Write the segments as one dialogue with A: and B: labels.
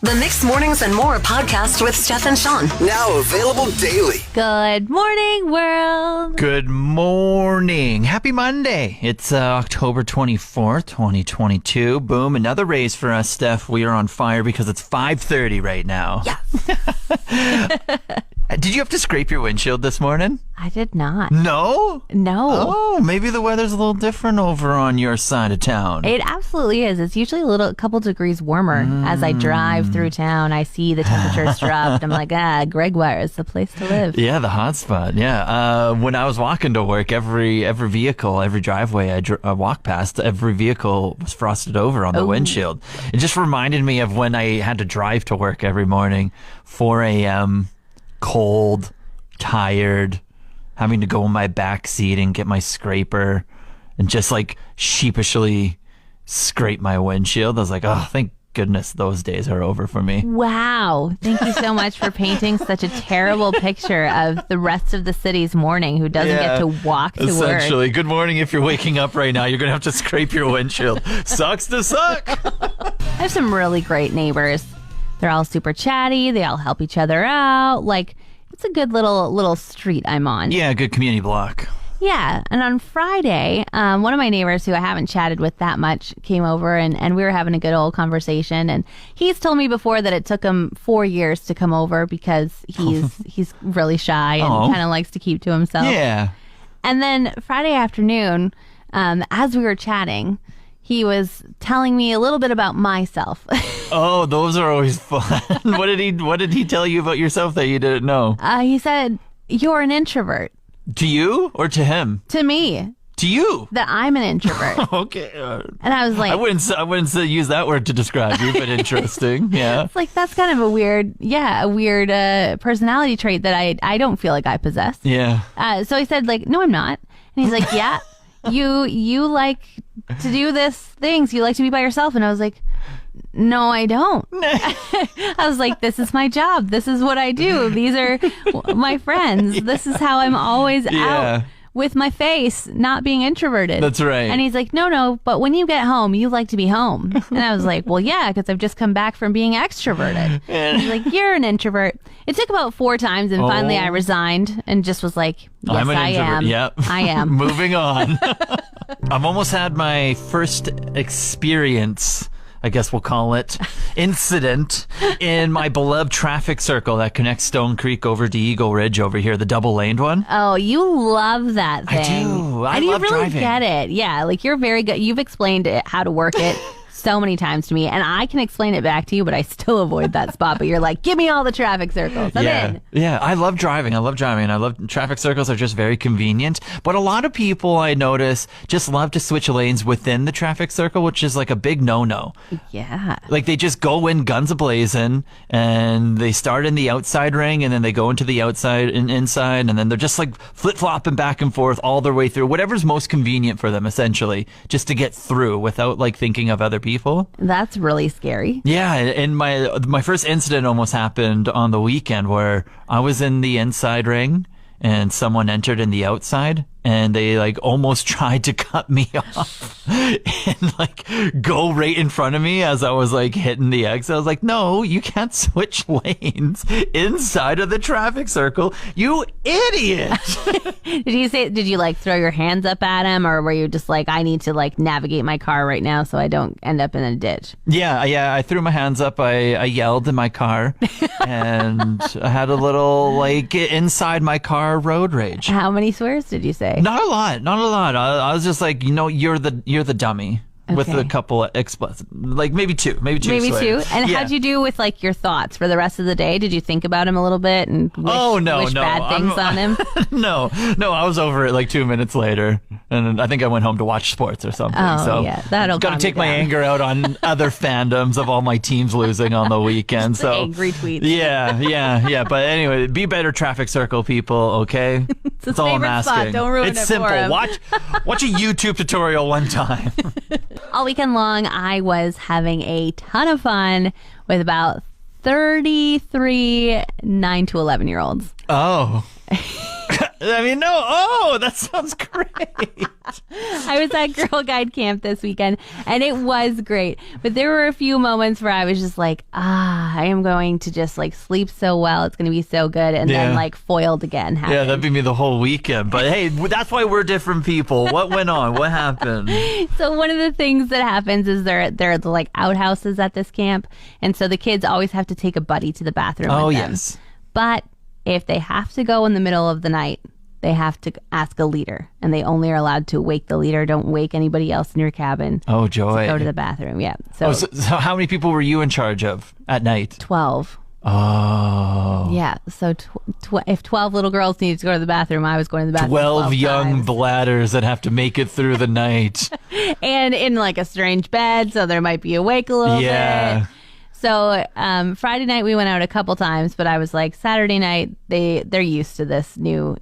A: The Mixed Mornings and More podcast with Steph and Sean.
B: Now available daily.
C: Good morning, world.
D: Good morning. Happy Monday. It's October 24th, 2022. Boom. Another raise for us, Steph. We are on fire because it's 5:30 right now.
C: Yes.
D: Did you have to scrape your windshield this morning?
C: I did not.
D: No?
C: No.
D: Oh, maybe the weather's a little different over on your side of town.
C: It absolutely is. It's usually a couple degrees warmer. As I drive through town, I see the temperatures dropped. I'm like, Gregoire is the place to live.
D: Yeah, the hot spot. Yeah. When I was walking to work, every vehicle, every driveway I walked past, every vehicle was frosted over on the windshield. It just reminded me of when I had to drive to work every morning, 4 a.m., cold, tired, having to go in my back seat and get my scraper and just like sheepishly scrape my windshield. I was like, oh, thank goodness those days are over for me.
C: Wow. Thank you so much for painting such a terrible picture of the rest of the city's morning who doesn't get to walk to work.
D: Essentially. Good morning. If you're waking up right now, you're going to have to scrape your windshield. Sucks to suck.
C: I have some really great neighbors. They're all super chatty. They all help each other out. Like, it's a good little street I'm on.
D: Yeah, good community block.
C: Yeah. And on Friday, one of my neighbors who I haven't chatted with that much came over and we were having a good old conversation. And he's told me before that it took him 4 years to come over because he's really shy and kind of likes to keep to himself.
D: Yeah.
C: And then Friday afternoon, as we were chatting, he was telling me a little bit about myself.
D: Oh, those are always fun. What did he tell you about yourself that you didn't know?
C: He said, "You're an introvert."
D: To you or to him?
C: To me.
D: To you?
C: That I'm an introvert.
D: Okay.
C: And I was like,
D: I wouldn't say use that word to describe you, but interesting. Yeah.
C: It's like, that's kind of a weird personality trait that I don't feel like I possess.
D: Yeah.
C: So I said, like, no, I'm not. And he's like, yeah, you like to do this things. You like to be by yourself. And I was like, no, I don't. I was like, this is my job. This is what I do. These are my friends. This is how I'm always out with my face, not being introverted.
D: That's right.
C: And he's like, no, but when you get home, you like to be home. And I was like, well, yeah, because I've just come back from being extroverted. And he's like, you're an introvert. It took about 4 times, and finally I resigned and just was like, yes,
D: I'm an
C: I
D: introvert.
C: am.
D: Yep.
C: I am.
D: Moving on. I've almost had my first experience, I guess we'll call it, incident in my beloved traffic circle that connects Stone Creek over to Eagle Ridge over here, the double-laned one.
C: Oh, you love that thing.
D: I do. I
C: and
D: love
C: you really
D: driving.
C: get it. Yeah, like you're very good. You've explained it, how to work it so many times to me, and I can explain it back to you, but I still avoid that spot. But you're like, give me all the traffic circles. I'm in.
D: Yeah, I love driving. Traffic circles are just very convenient. But a lot of people I notice just love to switch lanes within the traffic circle, which is like a big no-no.
C: Yeah.
D: Like they just go in guns a-blazing and they start in the outside ring and then they go into the outside and inside and then they're just like flip-flopping back and forth all their way through, whatever's most convenient for them essentially, just to get through without like thinking of other people.
C: That's really scary.
D: Yeah, and my first incident almost happened on the weekend where I was in the inside ring and someone entered in the outside and they like almost tried to cut me off and like go right in front of me as I was like hitting the exit. I was like, no, you can't switch lanes inside of the traffic circle, you idiot.
C: Did you like throw your hands up at him, or were you just like, I need to like navigate my car right now so I don't end up in a ditch?
D: Yeah, I threw my hands up. I yelled in my car and I had a little like inside my car road rage.
C: How many swears did you say?
D: Not a lot. I was just like, you're the dummy. With a couple of explicit, like maybe two.
C: Maybe two. And how'd you do with like your thoughts for the rest of the day? Did you think about him a little bit and wish bad things on him?
D: No, I was over it like 2 minutes later, and I think I went home to watch sports or something.
C: Oh,
D: so
C: yeah, that'll
D: got to take my anger out on other fandoms of all my teams losing on the weekend. So
C: angry tweets.
D: Yeah. But anyway, be better traffic circle people, okay?
C: That's all I'm asking. Spot. Don't ruin
D: it's
C: it
D: simple.
C: For him.
D: Watch a YouTube tutorial one time.
C: All weekend long, I was having a ton of fun with about 33 9 to 11-year-olds.
D: Oh. I mean, no. Oh, that sounds great.
C: I was at Girl Guide camp this weekend, and it was great. But there were a few moments where I was just like, I am going to just like sleep so well. It's going to be so good. And then like foiled again happened.
D: Yeah, that'd be me the whole weekend. But hey, that's why we're different people. What went on? What happened?
C: So one of the things that happens is there are the like outhouses at this camp. And so the kids always have to take a buddy to the bathroom with them.
D: Yes.
C: But if they have to go in the middle of the night, they have to ask a leader, and they only are allowed to wake the leader. Don't wake anybody else in your cabin.
D: Oh, joy.
C: To go to the bathroom. Yeah.
D: So how many people were you in charge of at night?
C: 12.
D: Oh.
C: Yeah. So if 12 little girls needed to go to the bathroom, I was going to the bathroom
D: 12 young
C: times.
D: bladders that have to make it through the night.
C: And in like a strange bed, so there might be awake a little bit. So Friday night we went out a couple times, but I was like, Saturday night they're used to this new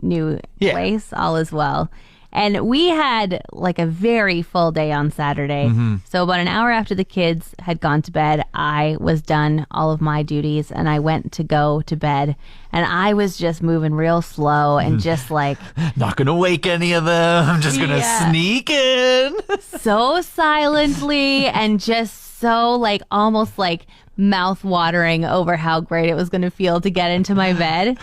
C: place. All is well. And we had like a very full day on Saturday. Mm-hmm. So about an hour after the kids had gone to bed, I was done all of my duties and I went to go to bed. And I was just moving real slow and just like...
D: Not going to wake any of them. I'm just going to sneak in.
C: So silently and just so like almost like mouth watering over how great it was going to feel to get into my bed.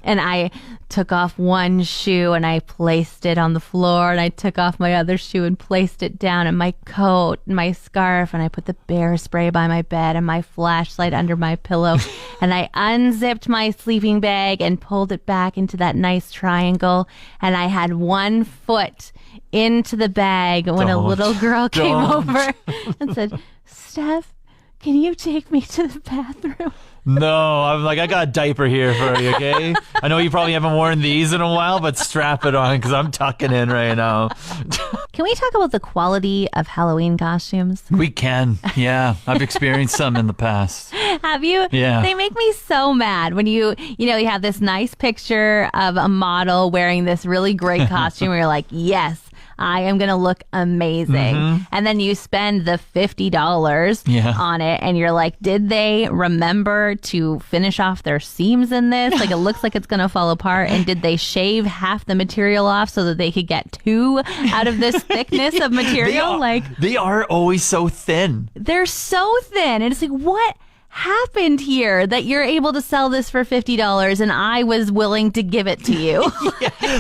C: And I took off one shoe and I placed it on the floor, and I took off my other shoe and placed it down, and my coat and my scarf, and I put the bear spray by my bed and my flashlight under my pillow. And I unzipped my sleeping bag and pulled it back into that nice triangle, and I had one foot into the bag when a little girl came over and said, Steph, can you take me to the bathroom?
D: No, I'm like, I got a diaper here for you, okay? I know you probably haven't worn these in a while, but strap it on because I'm tucking in right now.
C: Can we talk about the quality of Halloween costumes?
D: We can, yeah. I've experienced some in the past.
C: Have you?
D: Yeah.
C: They make me so mad when you have this nice picture of a model wearing this really great costume where you're like, yes, I am going to look amazing. Mm-hmm. And then you spend the $50 on it and you're like, did they remember to finish off their seams in this? Like, it looks like it's going to fall apart. And did they shave half the material off so that they could get two out of this thickness of material?
D: They are always so thin.
C: They're so thin. And it's like, what happened here that you're able to sell this for $50 and I was willing to give it to you?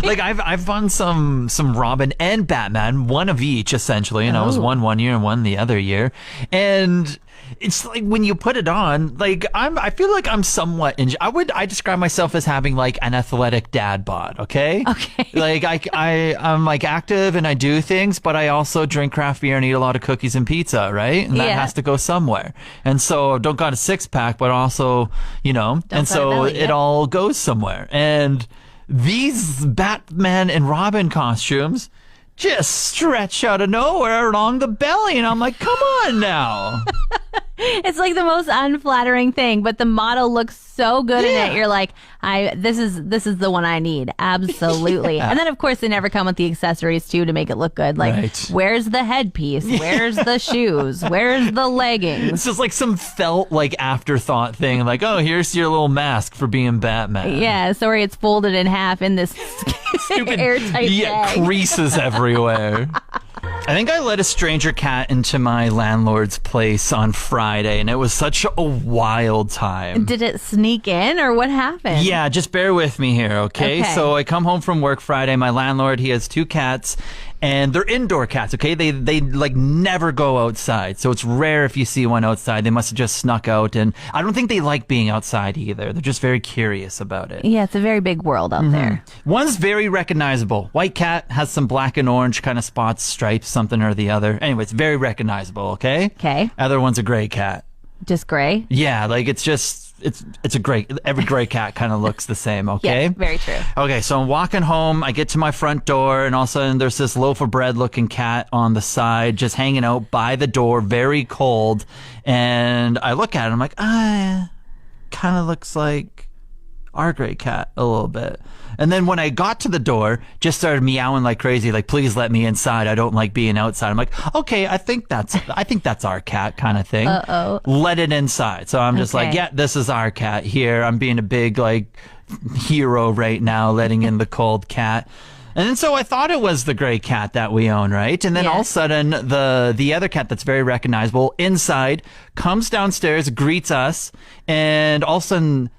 D: Like I've won some Robin and Batman, one of each essentially, and I was one year and one the other year. And it's like when you put it on, like I feel like I'm somewhat I describe myself as having like an athletic dad bod, okay?
C: Okay.
D: Like I'm like active and I do things, but I also drink craft beer and eat a lot of cookies and pizza, right? And that has to go somewhere. And so don't got a six-pack, but also, and so it all goes somewhere. And these Batman and Robin costumes just stretch out of nowhere along the belly, and I'm like, come on now.
C: It's like the most unflattering thing, but the model looks so good in it. You're like, this is the one I need. Absolutely. And then of course they never come with the accessories too to make it look good. Like, where's the headpiece? Where's the shoes? Where's the leggings?
D: It's just like some felt like afterthought thing. Like, oh, here's your little mask for being Batman.
C: Yeah, sorry, it's folded in half in this stupid airtight bag.
D: Creases everywhere. I think I let a stranger cat into my landlord's place on Friday, and it was such a wild time.
C: Did it sneak in, or what happened?
D: Yeah, just bear with me here, okay? So I come home from work Friday. My landlord, he has two cats, and they're indoor cats, okay? They like never go outside, so it's rare if you see one outside. They must have just snuck out, and I don't think they like being outside either. They're just very curious about it.
C: Yeah, it's a very big world out there.
D: One's very recognizable. White cat, has some black and orange kind of spots, stripes, something or the other. Anyway, it's very recognizable, okay?
C: Okay.
D: Other one's a gray cat.
C: Just gray?
D: Yeah, like it's a gray, every gray cat kind of looks the same, okay?
C: Yeah, very true.
D: Okay, so I'm walking home, I get to my front door, and all of a sudden there's this loaf of bread looking cat on the side, just hanging out by the door, very cold, and I look at it, I'm like, kind of looks like our gray cat a little bit. And then when I got to the door, just started meowing like crazy, like, please let me inside. I don't like being outside. I'm like, okay, I think that's our cat kind of thing.
C: Uh-oh.
D: Let it inside. So I'm just like, yeah, this is our cat here. I'm being a big, like, hero right now, letting in the cold cat. And then so I thought it was the gray cat that we own, right? And then all of a sudden, the other cat that's very recognizable inside comes downstairs, greets us, and all of a sudden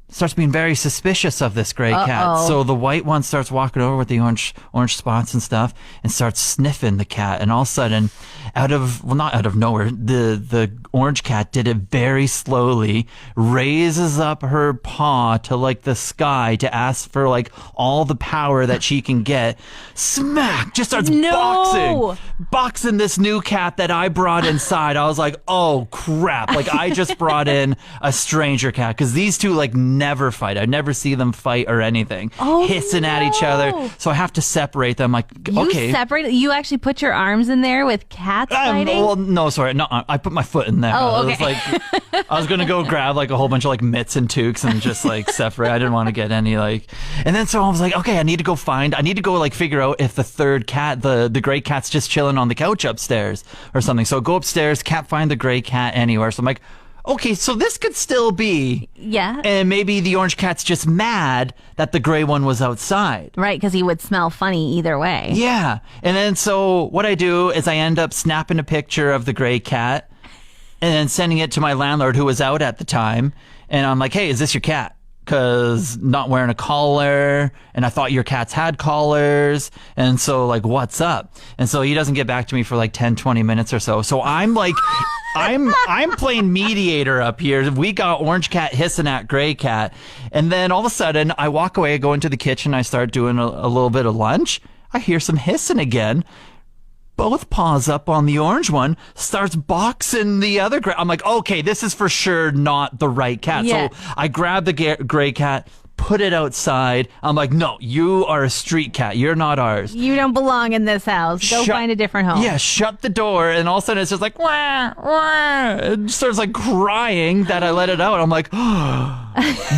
D: starts being very suspicious of this gray cat. So the white one starts walking over with the orange spots and stuff and starts sniffing the cat. And all of a sudden, not out of nowhere, the orange cat did it very slowly, raises up her paw to like the sky to ask for like all the power that she can get. Smack! Just starts boxing this new cat that I brought inside. I was like, oh crap. Like I just brought in a stranger cat, because these two like never fight. I never see them fight or anything. Hissing at each other. So I have to separate them. Like, okay.
C: You actually put your arms in there with cats fighting?
D: Well, no, sorry. No, I put my foot in there.
C: Oh, okay.
D: It was like, I was going to go grab like a whole bunch of like mitts and toques and just like separate. I didn't want to get any like, and then so I was like, okay, I need to go like figure out if the third cat, the gray cat's just chilling on the couch upstairs or something. So go upstairs, can't find the gray cat anywhere. So I'm like, okay, so this could still be.
C: Yeah.
D: And maybe the orange cat's just mad that the gray one was outside.
C: Right, because he would smell funny either way.
D: Yeah. And then so what I do is I end up snapping a picture of the gray cat and then sending it to my landlord, who was out at the time. And I'm like, hey, is this your cat? Because not wearing a collar, and I thought your cats had collars, and so like, what's up? And so he doesn't get back to me for like 10, 20 minutes or so. So I'm like, I'm playing mediator up here. We got orange cat hissing at gray cat, and then all of a sudden I walk away, I go into the kitchen, I start doing a little bit of lunch. I hear some hissing again. Both paws up on the orange one, starts boxing the other gray. I'm like, okay, this is for sure not the right cat.
C: Yeah.
D: So I grab the gray cat, put it outside. I'm like, no, you are a street cat. You're not ours.
C: You don't belong in this house. Go find a different home.
D: Yeah, shut the door. And all of a sudden it's just like, wah, wah. It starts like crying that I let it out. I'm like, oh,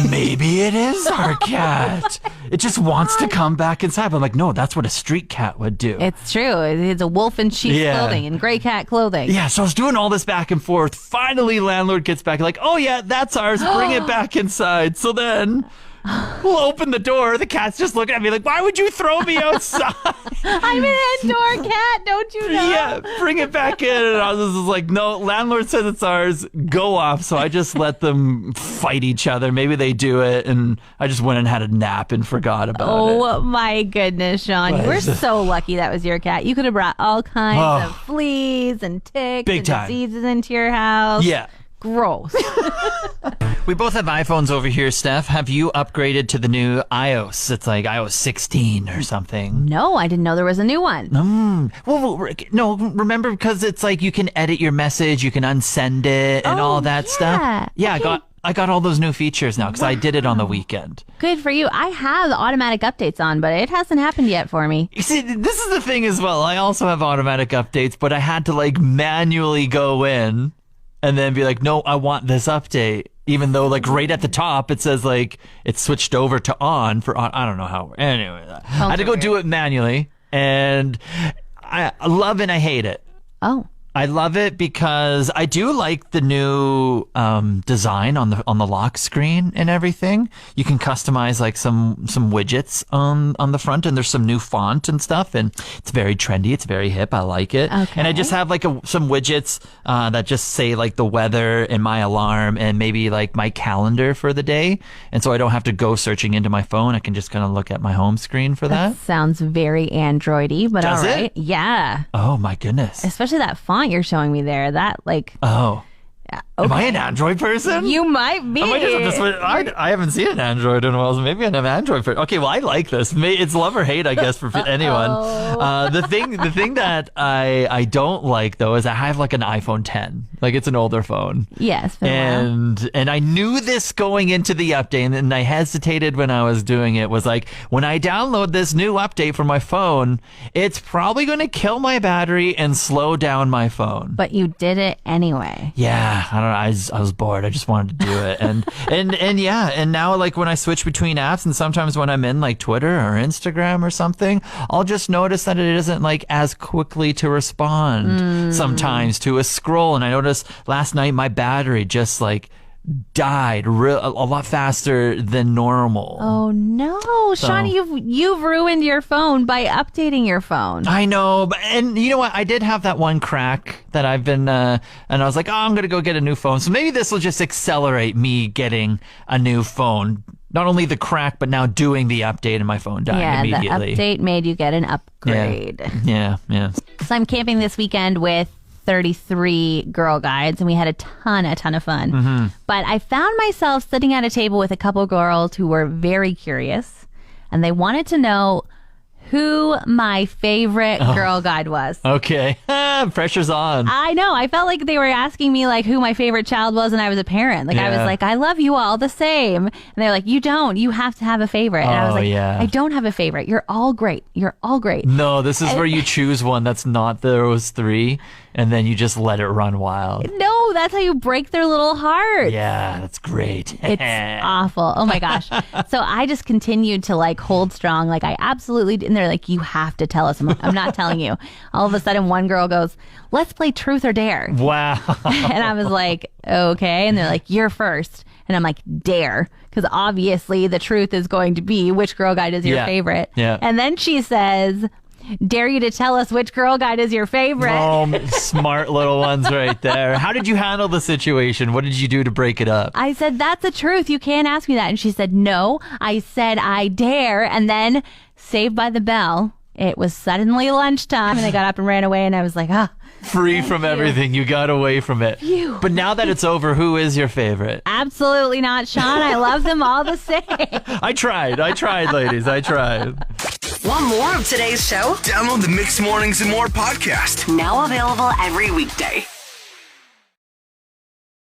D: maybe it is our cat. It just wants to come back inside. But I'm like, no, that's what a street cat would do.
C: It's true. It's a wolf in sheep's clothing and gray cat clothing.
D: Yeah, so I was doing all this back and forth. Finally, landlord gets back like, oh yeah, that's ours. Bring it back inside. So then we'll open the door. The cat's just looking at me like, why would you throw me outside?
C: I'm an indoor cat, don't you know?
D: Yeah, bring it back in. And I was just like, no, landlord says it's ours. Go off. So I just let them fight each other. Maybe they do it. And I just went and had a nap and forgot about it.
C: Oh my goodness, Sean. You were so lucky that was your cat. You could have brought all kinds of fleas and ticks and diseases into your house.
D: Yeah.
C: Gross.
D: We both have iPhones over here, Steph. Have you upgraded to the new iOS? It's like iOS 16 or something.
C: No, I didn't know there was a new one.
D: Well, no, remember, because it's like you can edit your message, you can unsend it and all that stuff. Yeah, okay. I got all those new features now because I did it on the weekend.
C: Good for you. I have the automatic updates on, but it hasn't happened yet for me.
D: You see, this is the thing as well. I also have automatic updates, but I had to like manually go in and then be like, no, I want this update. Even though like right at the top, it says like it's switched over to on for on. I don't know how. Anyway, I had to go do it manually, and I love it and I hate it.
C: Oh.
D: I love it because I do like the new design on the lock screen and everything. You can customize like some widgets on the front, and there's some new font and stuff, and it's very trendy. It's very hip. I like it. Okay. And I just have like some widgets that just say like the weather and my alarm and maybe like my calendar for the day. And so I don't have to go searching into my phone. I can just kind of look at my home screen for that.
C: Sounds very Android-y, but
D: Does
C: all right.
D: It?
C: Yeah.
D: Oh my goodness.
C: Especially that font you're showing me there. That like.
D: Oh.
C: Okay.
D: Am I an Android person?
C: You might be.
D: I haven't seen an Android in a while, so maybe I'm an Android person. Okay, well, I like this. It's love or hate, I guess, for anyone. The thing that I don't like, though, is I have like an iPhone 10. Like, it's an older phone.
C: Yes.
D: And I knew this going into the update, and I hesitated when I was doing it, was like, when I download this new update for my phone, it's probably going to kill my battery and slow down my phone.
C: But you did it anyway.
D: Yeah. I don't know. I was bored. I just wanted to do it. And yeah. And now like when I switch between apps, and sometimes when I'm in like Twitter or Instagram or something, I'll just notice that it isn't like as quickly to respond sometimes to a scroll. And I noticed last night my battery just like died a lot faster than normal.
C: Oh no, Sean, you've ruined your phone by updating your phone.
D: I know, and you know what? I did have that one crack that I've been, and I was like, oh, I'm gonna go get a new phone. So maybe this will just accelerate me getting a new phone. Not only the crack, but now doing the update and my phone dying immediately.
C: The update made you get an upgrade.
D: Yeah.
C: So I'm camping this weekend with 33 girl guides, and we had a ton of fun.
D: Mm-hmm.
C: But I found myself sitting at a table with a couple girls who were very curious, and they wanted to know who my favorite girl guide was.
D: Okay. Pressure's on.
C: I know. I felt like they were asking me like who my favorite child was, and I was a parent. Like I was like, I love you all the same. And they're like, you don't. You have to have a favorite. And I was like, I don't have a favorite. You're all great. You're all great.
D: No, this is where you choose one that's not those three, and then you just let it run wild.
C: No, that's how you break their little hearts.
D: Yeah, that's great.
C: It's awful. Oh my gosh. So I just continued to like hold strong. Like I absolutely did. And they're like, you have to tell us. I'm like, I'm not telling you. All of a sudden one girl goes, let's play truth or dare.
D: Wow.
C: And I was like, okay. And they're like, you're first. And I'm like, dare. Because obviously the truth is going to be which girl guide is your favorite.
D: Yeah.
C: And then she says, dare you to tell us which girl guide is your favorite.
D: Oh, smart little ones right there. How did you handle the situation? What did you do to break it up?
C: I said, that's the truth. You can't ask me that. And she said, no. I said, I dare. And then, Saved by the Bell, it was suddenly lunchtime, and they got up and ran away, and I was like,
D: free from everything. You got away from it.
C: Phew.
D: But now that it's over, who is your favorite?
C: Absolutely not, Sean. I love them all the same.
D: I tried, ladies. I tried.
A: Want more of today's show?
B: Download the Mixed Mornings and More podcast.
A: Now available every weekday.